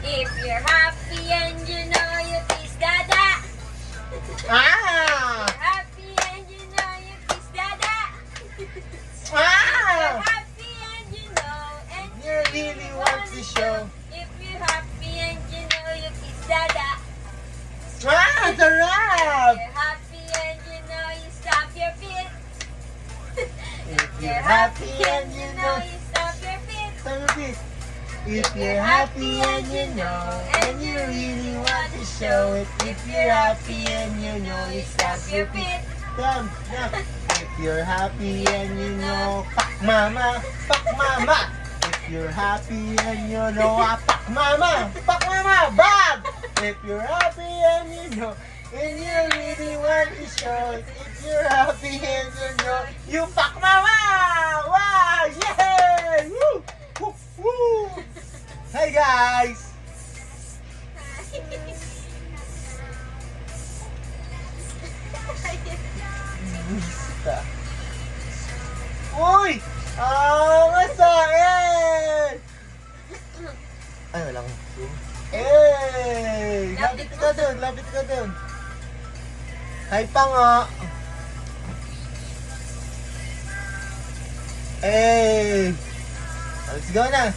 If you're happy and you know you kiss Dada. Ah! Happy and you know you kiss Dada. You're Ah! happy and you know and You really want to show. If you're happy and you know you kiss Dada. Ah! Sarap! You're happy and you know you stomp your feet. If you're happy and you know. you stomp your feet. Sabi, if you're happy and you know, and you really want to show it. If you're happy and you know, you stop your feet. Done. If you're happy and you know, pak mama, pak mama. If you're happy and you know, pak mama, Bob. If you're happy and you know, and you really want to show it. If you're happy and you know, you pak mama. Wow! Yay! Woo! Woo! Woo! Hi guys! Basta. Uy! Masain! Ay, walang zoom. Hey! Lapit ka dun, lapit ka dun. Hi pa nga. Hey! Let's go na.